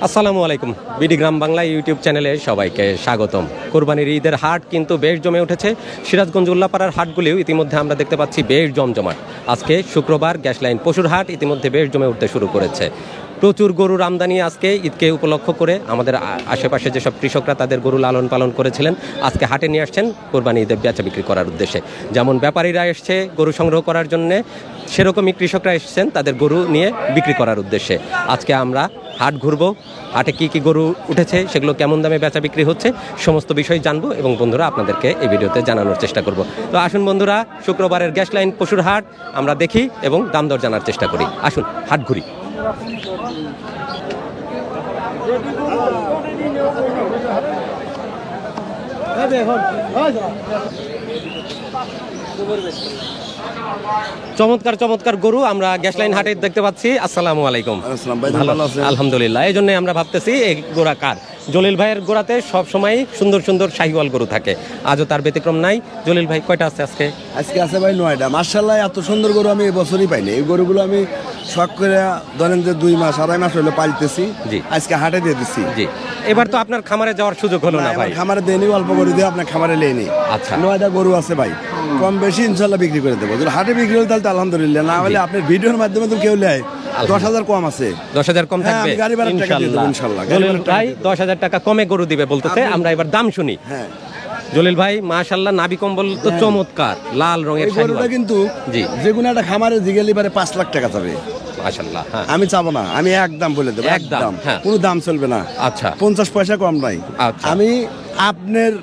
আসসালামু আলাইকুম। বিডি গ্রাম বাংলা ইউটিউব চ্যানেলে সবাইকে স্বাগতম। কোরবানির ঈদের হাট কিন্তু বেশ জমে উঠেছে। সিরাজগঞ্জ উল্লাপাড়ার হাটগুলিও ইতিমধ্যে আমরা দেখতে পাচ্ছি বেশ জমজমাট। আজকে শুক্রবার গ্যাস লাইন পশুর হাট ইতিমধ্যে বেশ জমে উঠতে শুরু করেছে। প্রচুর গরুর আমদানি আজকে ঈদকে উপলক্ষ করে আমাদের আশেপাশে যেসব কৃষকরা তাদের গরু লালন পালন করেছিলেন আজকে হাটে নিয়ে আসছেন কোরবানি ঈদে বেচা বিক্রি করার উদ্দেশ্যে। যেমন ব্যাপারীরা এসছে গরু সংগ্রহ করার জন্যে, সেরকমই কৃষকরা এসেছেন তাদের গরু নিয়ে বিক্রি করার উদ্দেশ্যে। আজকে আমরা হাট ঘুরবো, হাটে কি কি গরু উঠেছে, সেগুলো কেমন দামে বেচা বিক্রি হচ্ছে, সমস্ত বিষয় জানবো এবং বন্ধুরা আপনাদেরকে এই ভিডিওতে জানানোর চেষ্টা করব। তো আসুন বন্ধুরা, শুক্রবারের গ্যাস লাইন পশুর হাট আমরা দেখি এবং দাম দর জানার চেষ্টা করি। আসুন হাট ঘুরি। চমৎকার চমৎকার গরু আমরা গ্যাস লাইন হাটে দেখতে পাচ্ছি। আসসালামু আলাইকুম। আলহামদুলিল্লাহ। এই জন্য আমরা ভাবতেছি এই গোড়া কার। জলিল ভাইয়ের গোড়াতে সব সময় সুন্দর সুন্দর শাহিওয়াল গরু থাকে, আজও তার ব্যতিক্রম নাই। জলিল ভাই কয়টা আছে আজকে? আজকে আছে ভাই 9টা। মাশাআল্লাহ, এত সুন্দর গরু আমি এবছরই পাইনি। এই গরুগুলো আমি শখ করে ধরেন যে 2 মাস 2.5 মাস হলো পালতেছি। জি, আজকে হাটে দিয়ে দিচ্ছি। জি, এবার তো আপনার খামারে যাওয়ার সুযোগ হলো না ভাই? খামারে দেয়নি, অল্প গরু দিয়ে আপনার খামারে লেনি। আচ্ছা, 9টা গরু আছে ভাই, কম বেশি ইনশাল্লাহ বিক্রি করে দেবো। যদি হাটে বিক্রি হলে তাহলে আলহামদুলিল্লাহ, না হলে আপনার ভিডিওর মাধ্যমে তো কেউ নেয় 10,000 কম আছে। 10,000 কম থাকবে ইনশাল্লাহ। জলিল ভাই 10,000 টাকা কমে গরু দিবে বলতেছে, আমরা এবার দাম শুনি। হ্যাঁ জলিল ভাই মাশাআল্লাহ, নাভি কম্বল তো চমৎকার, লাল রঙের গরুটা কিন্তু জি, যে কোনো একটা খামারে জিগেলি পারে 5 লাখ টাকা যাবে। মাশাআল্লাহ। হ্যাঁ, আমি চাবো না, আমি একদম বলে দেবো, একদম কোনো দাম চলবে না। আচ্ছা, 50 পয়সা কম নাই। আচ্ছা, আমি আপনার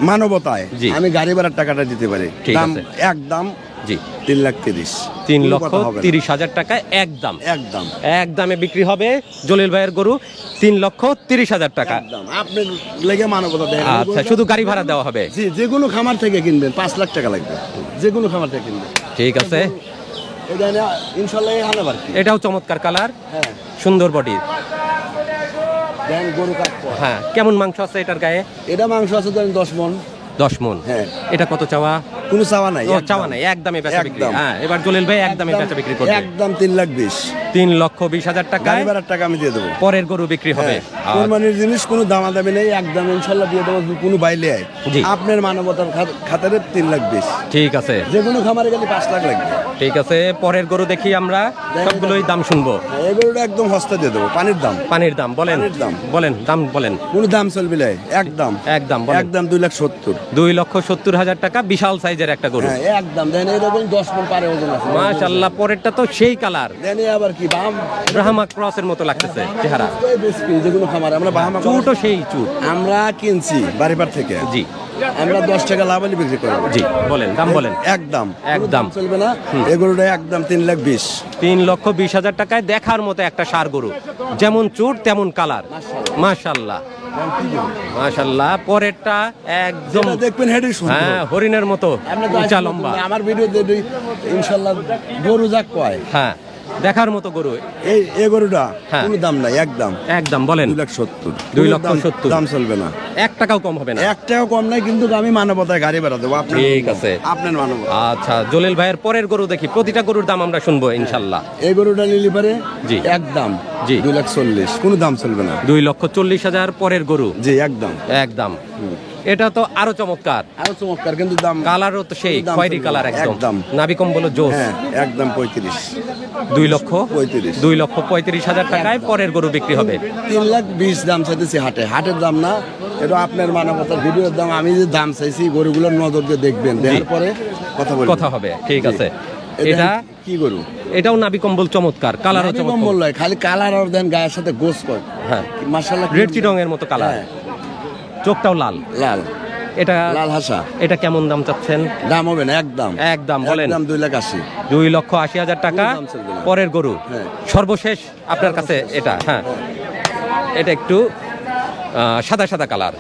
মানবতায় আমি গাড়ি ভাড়ার টাকাটা দিতে পারি। দাম একদম জি 3,30,000 টাকা একদম একদম একদমে বিক্রি হবে জলিল ভাইয়ের গরু। 3,30,000 টাকা আপনার লেগে মানবতা দেয়। আচ্ছা, শুধু গাড়ি ভাড়া দেওয়া হবে? জি, যে কোনো খামার থেকে কিনবেন 5 লাখ টাকা লাগবে, যে কোনো খামার থেকে কিনবেন। ঠিক আছে, ইনশাল্লাহ। এটাও চমৎকার কালার, হ্যাঁ সুন্দর বডি। গরু হ্যাঁ, কেমন মাংস আছে এটার গায়ে? এটা মাংস আছে ধরেন 10 মণ। 10 মণ। হ্যাঁ, এটা কত চাওয়া? কোনো চাওয়া নাই, চাওয়া নাই, একদমে বেচা বিক্রি। হ্যাঁ, এবার জলিল ভাই একদমে বেচা বিক্রি করবে। একদম 3,20,000। 3,20,000 টাকা গাড়ি ভাড়ার টাকা আমি দিয়ে দেবো। পরের গরু বিক্রি হবে। কোরবানির জিনিস কোনো দামাদামি নেই, একদম ইনশাল্লাহ দিয়ে দেবো। কোনো বাইলে আপনার মানবতার খাতারে 3,20,000। ঠিক আছে, যে কোনো খামারে গেলে 5 লাখ লাগবে। ঠিক আছে, পরের গরু দেখি আমরা, সবগুলোই দাম শুনবো। এই গরুটা একদম সস্তা দিয়ে দেবো। পানির দাম। পানির দাম বলেন, বলেন দাম বলেন। কোনো দাম চলবে না, একদম একদম একদম 2,70,000। 2,70,000 টাকা, বিশাল সাইজের একটা গরু। হ্যাঁ, একদম দেন। এরকম 10 মণ পারে ওজন আছে। মাশাআল্লাহ, পরেরটা তো সেই কালার, দেন আবার কি ব্রাহ্মা ক্রসের মতো লাগতেছে চেহারা। যে কোনো খামারে আমরা ব্রাহ্মা চুটও সেই চুট আমরা কিনছি বাড়িপার থেকে। জি, আমরা 10 টাকা লাভ হলে বিক্রি করবো। জি, বলেন দাম বলেন। একদম একদম চলবে না। এই গরুটা একদম 3,20,000। 3,20,000 টাকায় দেখার মতো একটা ষাঁড় গরু, যেমন চুট তেমন কালার। মাশাআল্লাহ মাশাআল্লাহ, পরেরটা একদম দেখবেন হেডি সুন্দর, হ্যাঁ হরিণের মতো উঁচা লম্বা। আমার ভিডিওতে ইনশাআল্লাহ গরু যাক কয়, হ্যাঁ দেখার মতো গরু। এই গরুটা কোনো দাম নাই, একদম একদম বলেন 2,70,000 দাম চলবে না, 1 টাকাও কম হবে না। 1 টাকাও কম নাই, কিন্তু আমি মানবতায় গাড়ি ভাড়া দেবো। ঠিক আছে, আপনার মানবতা। আচ্ছা, জলিল ভাইয়ের পরের গরু দেখি, প্রতিটা গরুর দাম আমরা শুনবো ইনশাআল্লাহ। এই গরুটা নিলি পারে জি একদম জি 2,40,000, কোনো দাম চলবে না। 2,40,000 পরের গরু। জি একদম একদম। এটা তো আরো চমৎকার, কিন্তু দাম কালারও তো সেই খয়েরি কালার, একদম নাভি কম্বল জোস। হ্যাঁ, একদম 35। 2,35,000 টাকায় পরের গরু বিক্রি হবে। 3,20,000 দাম চাইতেছি হাটে। হাটের দাম না, এটা আপনার মানবতার ভিডিওর দাম, আমি যে দাম চাইছি গরুগুলোর নজর দিয়ে দেখবেন, দেখার পরে কথা হবে, ঠিক আছে। এটা কি গরু? এটাও নাভি কম্বল চমৎকার, কালারও চমৎকার, কম্বল নয়, খালি কালার আর দেন গায়ের সাথে গোস কর। হ্যাঁ মাশাআল্লাহ, রেড চিটংয়ের মতো কালার, চোখটাও লাল লাল, এটা লাল হাসা। এটা কেমন দাম চাচ্ছেন? দাম হবে না একদম, একদম বলেন। দাম 2,80,000। 2,80,000 টাকা পরের গরু। সর্বশেষ আপনার কাছে এটা, হ্যাঁ এটা একটু সাদা সাদা কালার,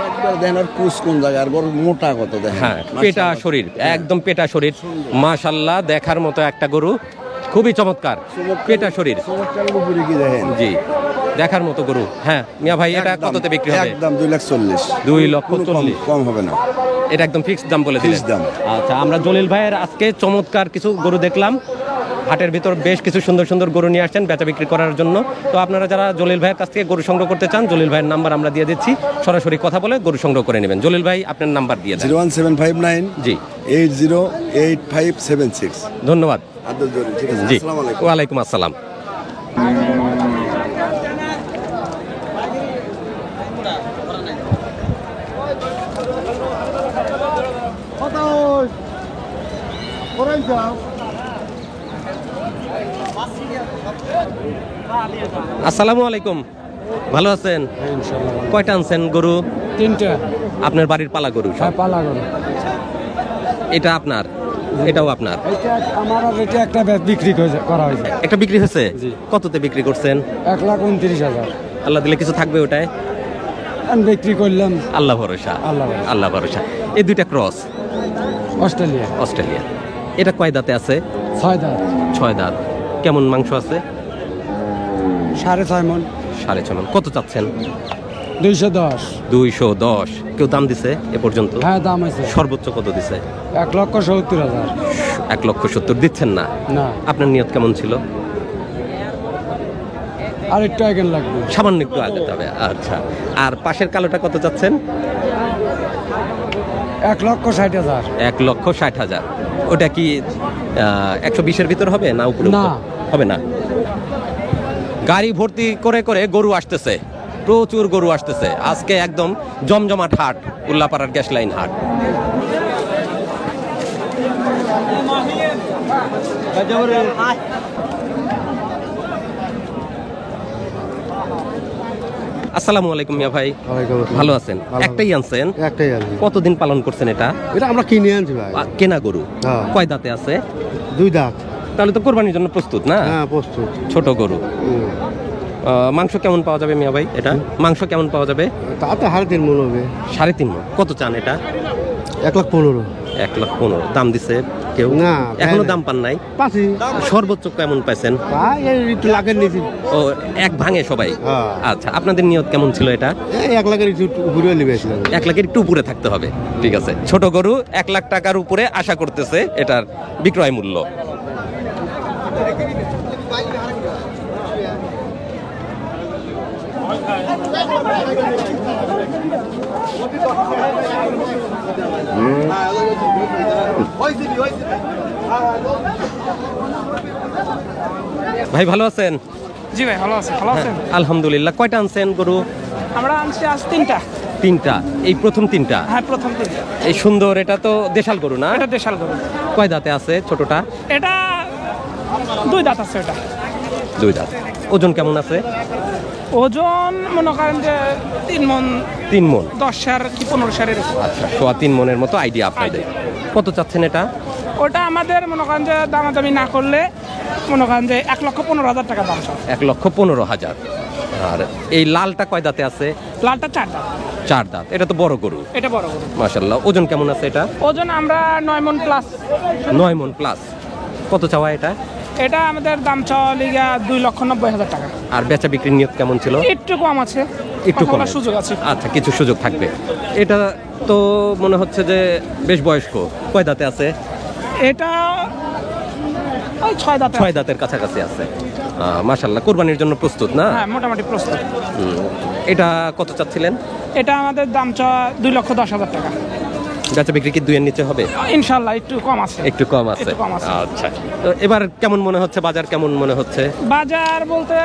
একবার দেন আর কুস কোন জায়গায়, আর বড় মোটা কত দেন। হ্যাঁ পেটা শরীর, একদম পেটা শরীর, মাশাআল্লাহ দেখার মতো একটা গরু, খুবই চমৎকার পেটা শরীর। জি দেখার মতো গরু। হ্যাঁ মিয়া ভাই, এটা কততে বিক্রি হবে? একদম 2,40,000। 2,40,000 কম হবে না, এটা একদম ফিক্সড দাম বলে দিলেন। দাম। আচ্ছা, আমরা জলিল ভাইয়ের আজকে চমৎকার কিছু গরু দেখলাম, হাটের ভিতর বেশ কিছু সুন্দর সুন্দর গরু নিয়ে আসছেন বেচা বিক্রি করার জন্য। তো আপনারা যারা জলিল ভাইয়ের কাছ থেকে গরু সংগ্রহ করতে চান, জলিল ভাইয়ের নাম্বার আমরা দিয়ে দিচ্ছি, সরাসরি কথা বলে গরু সংগ্রহ করে নেবেন। জলিল ভাই আপনার নাম্বার দিয়ে দেন। 01759 জি 808576। ধন্যবাদ। আব্দুল জলিল, ঠিক আছে, জি আসসালামু আলাইকুম। ওয়ালাইকুম আসসালাম। আসসালামু আলাইকুম, ভালো আছেন? কয়টা আনছেন গরু? 3টা। আপনার বাড়ির পালা গরু সব? পালা গরু। এটা আপনার, এটাও আপনার? এটা আমার, আর এটা একটা বিক্রি করা হয়েছে। একটা বিক্রি হয়েছে? জি। কততে বিক্রি করছেন? 1,29,000। আল্লাহ দিলে কিছু থাকবে ওটায়? আমি বিক্রি করলাম। আল্লাহ ভরসা, আল্লাহ ভরসা। আল্লাহ ভরসা। এই দুইটা ক্রস অস্ট্রেলিয়া। অস্ট্রেলিয়া। এটা কয় দাঁতে আছে? 6 দাঁত। 6 দাঁত। কেমন মাংস আছে? 6.5 মণ। 6.5 মণ। কত চাচ্ছেন? 210। 210। কেউ দাম দিছে এ পর্যন্ত? হ্যাঁ দাম আছে। সর্বোচ্চ কত দিছে? 1,70,000। 1,70,000 দিচ্ছেন না? না। আপনার নিয়ত কেমন ছিল? আর একটু আগে লাগবে, সামান্য একটু আগে তবে। আচ্ছা, আর পাশের কালোটা কত চাচ্ছেন? 1,60,000। 1,60,000। ওটা কি 120-এর ভিতর হবে না উপরে? না। হবে না। গাড়ি ভর্তি করে করে গরু আসতেছে, প্রচুর গরু আসতেছে আজকে, একদম জমজমাট হাট, উল্লাপাড়ার গ্যাস লাইন হাট। আসসালামু আলাইকুম মিয়া ভাই, ভালো আছেন? একটাই আনছেন? একটাই আছে। কতদিন পালন করছেন এটা? এটা আমরা কিনে আনছি ভাই। কেনা গরু? হ্যাঁ। কয় দাঁতে আছে? 2 দাঁত। তাহলে তো কোরবানির জন্য প্রস্তুত না? হ্যাঁ প্রস্তুত। ছোট গরু। মাংস কেমন পাওয়া যাবে মিয়া ভাই? এটা মাংস কেমন পাওয়া যাবে? তাতে 3.5 মণ হবে। 3.5 মণ। কত চান এটা? 1,15,000। 1,15,000 দাম দিছে কেউ? না, এখনো দেয় দাম পান নাই? পাঁচি। সর্বোচ্চ কেমন পাইছেন? ভাই একটু লাখের নিচে। ও, এক ভাঙে সবাই? হ্যাঁ। আচ্ছা, আপনাদের নিয়ত কেমন ছিল এটা? 1 লাখের একটু উপরে নিবেছিলাম। 1 লাখের একটু উপরে থাকতে হবে, ঠিক আছে। ছোট গরু 1 লাখ টাকার উপরে আশা করতেছে এটার বিক্রয় মূল্য। ভাই ভালো আছেন? জি ভাই ভালো আছি। ভালো আছেন? আলহামদুলিল্লাহ। কয়টা আনছেন গরু? আমরা আনছি আজ 3টা। 3টা। এই প্রথম 3টা? হ্যাঁ প্রথম 3টা। এই সুন্দর, এটা তো দেশাল গরু না? এটা দেশাল গরু। কয় দাঁতে আছে ছোটটা? এটা 2 দাঁত আছে। এটা 2 দাঁত। ওজন কেমন আছে? ওজন মনে করেন যে 3 মণ। 3 মণ। 10 কি 15 এরকম। আচ্ছা, 3.25 মণের মতো আইডিয়া আপনাদের। কত চাচ্ছেন এটা? ওটা আমাদের মনে করেন যে দামাদামি না করলে মনে করেন যে 1,15,000 টাকা দাম সব। 1,15,000। আর এই লালটা কয় দাঁতে আছে? লালটা 4 দাঁত। 4 দাঁত। এটা তো বড় গরু, এটা বড় গরু। মাশাআল্লাহ। ওজন কেমন আছে এটা? ওজন আমরা 9 মণ প্লাস। 9 মণ প্লাস। কত চাওয়া এটা? এটা আমাদের দাম চাওয়া লিগা 2,90,000 টাকা। আর বেচা বিক্রির নিয়ত কেমন ছিল? একটু কম আছে, একটু কথা কম বলার সুযোগ আছে। আচ্ছা, কিছু সুযোগ থাকবে। এটা তো মনে হচ্ছে যে বেশ বয়স্ক। কয় দাঁতে আছে? এটা ওই 6 দাঁত। 6 দাঁতের কাছাকাছি আছে। মাশাআল্লাহ। কোরবানির জন্য প্রস্তুত না? হ্যাঁ মোটামুটি প্রস্তুত। এটা কত চাচ্ছিলেন? এটা আমাদের দাম চাওয়া 2,10,000 টাকা। বেচা বিক্রি কি 2-এর নিচে হবে? ইনশাল্লাহ একটু কম আছে। একটু কম আছে। একটু কম আছে। আচ্ছা, তো এবার কেমন মনে হচ্ছে, বাজার কেমন মনে হচ্ছে? বাজার বলতে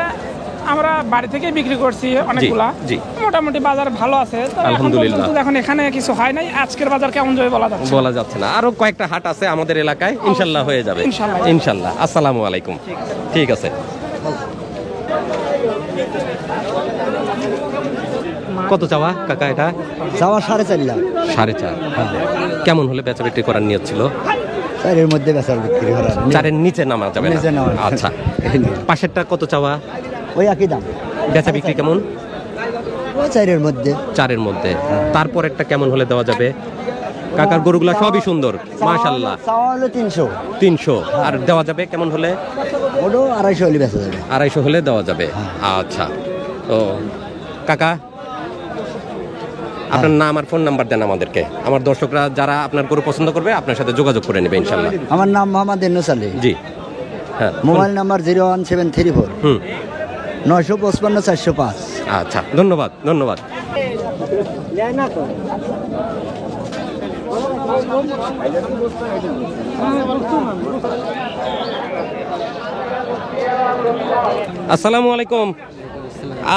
আমরা বাড়ি থেকে বিক্রি করছি অনেকগুলা। জি। মোটামুটি বাজার ভালো আছে, তবে এখন আলহামদুলিল্লাহ। পর্যন্ত এখন এখানে কিছু হয় নাই। আজকের বাজার কেমন যাবে বলা যাচ্ছে না। বলা যাচ্ছে না, আরো কয়েকটা হাট আছে আমাদের এলাকায়, ইনশাল্লাহ হয়ে যাবে। ইনশাল্লাহ। ইনশাল্লাহ। আসসালামু আলাইকুম। ঠিক আছে। কত চাওয়া কাকা এটা? যাওয়া 4.5 লাখ। 4.5। কেমন হলে বেচা বিক্রি করার নিয়ত ছিল? 4-এর মধ্যে বেচার বিক্রি করা 4-এর নিচে নামা যাবে না? নিচে নামা যাবে না। আচ্ছা। পাশেরটা কত চাওয়া? ওই একই দাম, বেচা বিক্রি কেমন? ওই 4-এর মধ্যে। 4-এর মধ্যে। তারপরেরটা কেমন হলে দেওয়া যাবে? কাকার গরুগুলা সবই সুন্দর, মাশাআল্লাহ। চাওয়া হলো 300। 300। আর দেওয়া যাবে কেমন হলে? ওটাও 250 হলে বেচা যাবে। 250 হলে দেওয়া যাবে। আচ্ছা। তো কাকা, আপনার নাম আর ফোন নাম্বার দেন আমাদেরকে। আমার দর্শকরা যারা আপনার গরু পছন্দ করবে আপনার সাথে যোগাযোগ করে নেবে ইনশাল্লাহ। আমার নাম মোহাম্মদ ইউনুস আলী। জি। হ্যাঁ। মোবাইল নাম্বার 01734 হুম। 955 405। আচ্ছা, ধন্যবাদ ধন্যবাদ। আসসালামু আলাইকুম।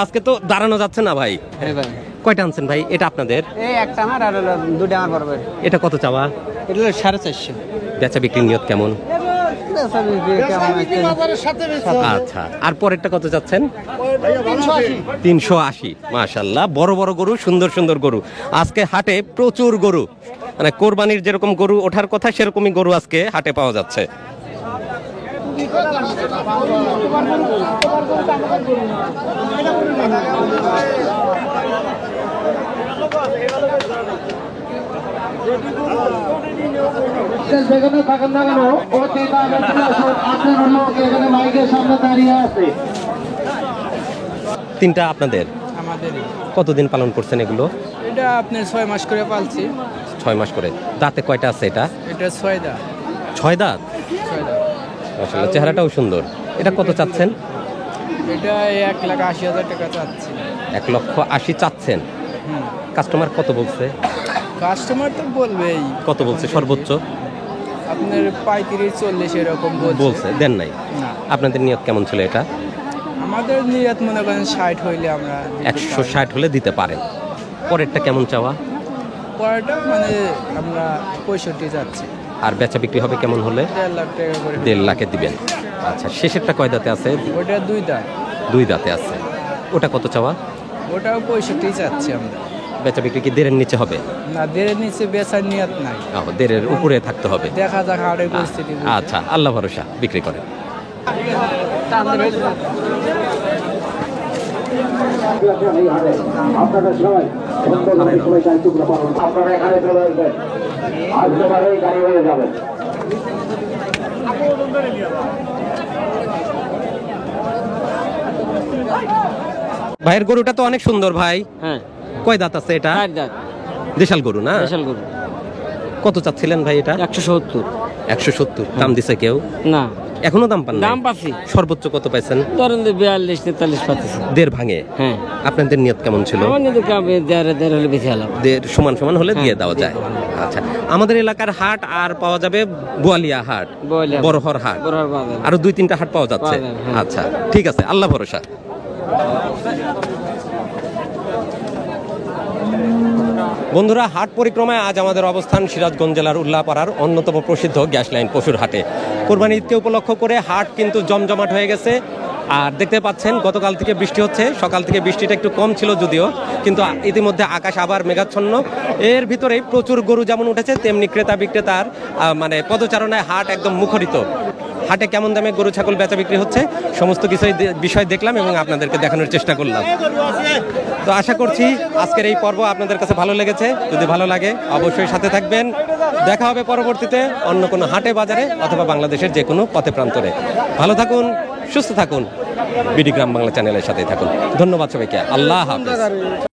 আজকে তো দাঁড়ানো যাচ্ছে না ভাই। কয়টা আনছেন ভাই? এটা আপনাদের? এই একটা আমার আর হলো দুটো আমার বড় ভাই। এটা কত চাওয়া? এটা হলো 450। বেচা বিক্রির নিয়ত কেমন? আচ্ছা। আর পরেরটা কত চাচ্ছেন? 380। মাশাআল্লাহ, বড় বড় গরু, সুন্দর সুন্দর গরু। আজকে হাটে প্রচুর গরু, মানে কোরবানির যেরকম গরু ওঠার কথা সেরকমই গরু আজকে হাটে পাওয়া যাচ্ছে। যেখানে থাকেন না কেন অতি তাড়াতাড়ি আসুন, আপনার লোক এখানে মাইকের সামনে দাঁড়িয়ে আছে। তিনটা আপনাদের? আমাদেরই। কতদিন পালন করছেন এগুলো? এটা আপনার 6 মাস করে পালছি। 6 মাস করে। দাঁতে কয়টা আছে এটা? এটা 6 দাঁত। 6 দাঁত। 6 দাঁত। মাশাআল্লাহ, চেহারাটাও সুন্দর। এটা কত চাচ্ছেন? এটা 1,80,000 টাকা চাচ্ছি। 1,80,000 চাচ্ছেন। কাস্টমার কত বলছে? কাস্টমার তো বলবেই। কত বলছে সর্বোচ্চ? আপনার 35-40 এরকম বলছে, দেন নাই? না। আপনাদের নিয়ত কেমন ছিল এটা? আমাদের নিয়ত মনে করেন 60 হইলে আমরা 160 হলে দিতে পারেন। পরেরটা কেমন চাওয়া? পরেরটা মানে আমরা 65 যাচ্ছি। আর বেচা বিক্রি হবে কেমন হলে? 1.5 লাখ টাকা করে। 1.5 লাখে দিবেন। আচ্ছা, শেষেরটা কয় দাঁতে আছে? ওটা 2 দাঁত। 2 দাঁতে আছে। ওটা কত চাওয়া? ওটাও 65 যাচ্ছি আমরা। বেচা বিক্রি কি 1.5-এর নিচে হবে? না, 1.5-এর নিচে বেচার নিয়ত নাই। 1.5-এর উপরে থাকতে হবে। দেখা যাক হাটের পরিস্থিতি। আচ্ছা, আল্লাহ ভরসা, বিক্রি করেন। আপনারা সবাই আপনারা এখানে চলে আসবেন, আসতে পারে গাড়ি হয়ে যাবেন। ভাইয়ের গরুটা তো অনেক সুন্দর ভাই। হ্যাঁ, কয় দাঁত আছে এটা? 4 দাঁত। দেশাল গরু না? দেশাল গরু। কত চাচ্ছিলেন ভাই এটা? 170। 170। দাম দিছে কেউ? না, এখনো দাম পান? দাম পাচ্ছি। সর্বোচ্চ কত পাইছেন? ধরেন 42-43 পাচ্ছি। 1.5 ভাঙে। হ্যাঁ। আপনাদের নিয়ত কেমন ছিল? আমার কিন্তু দেড় হলে বেশি হলাম। 1.5 সমান সমান হলে দিয়ে দেওয়া যায়। আচ্ছা, আমাদের এলাকার হাট আর পাওয়া যাবে বোয়ালিয়া হাট, বোয়ালিয়া, বড়হর হাট, বড়হর বাজার। আরো 2-3টা হাট পাওয়া যাচ্ছে। পাওয়া যাবে, হ্যাঁ। আচ্ছা, ঠিক আছে, আল্লাহ ভরসা। বন্ধুরা, হাট পরিক্রমায় আজ আমাদের অবস্থান সিরাজগঞ্জ জেলার উল্লাপাড়ার অন্যতম প্রসিদ্ধ গ্যাস লাইন পশুর হাটে। কোরবানি ঈদকে উপলক্ষ করে হাট কিন্তু জমজমাট হয়ে গেছে। আর দেখতে পাচ্ছেন গতকাল থেকে বৃষ্টি হচ্ছে, সকাল থেকে বৃষ্টিটা একটু কম ছিল যদিও, কিন্তু ইতিমধ্যে আকাশ আবার মেঘাচ্ছন্ন। এর ভিতরেই প্রচুর গরু যেমন উঠেছে তেমনি ক্রেতা বিক্রেতার মানে পদচারণায় হাট একদম মুখরিত। হাটে কেমন দামে গরু ছাগল বেচা বিক্রি হচ্ছে সমস্ত বিষয় দেখলাম এবং আপনাদেরকে দেখানোর চেষ্টা করলাম। তো আশা করছি আজকের এই পর্ব আপনাদের কাছে ভালো লেগেছে। যদি ভালো লাগে অবশ্যই সাথে থাকবেন। দেখা হবে পরবর্তীতে অন্য কোনো হাটে বাজারে অথবা বাংলাদেশের যে কোনো পথে প্রান্তরে। ভালো থাকুন, সুস্থ থাকুন, বিডি গ্রাম বাংলা চ্যানেলের সাথেই থাকুন। ধন্যবাদ সবাইকে। আল্লাহ হাফেজ।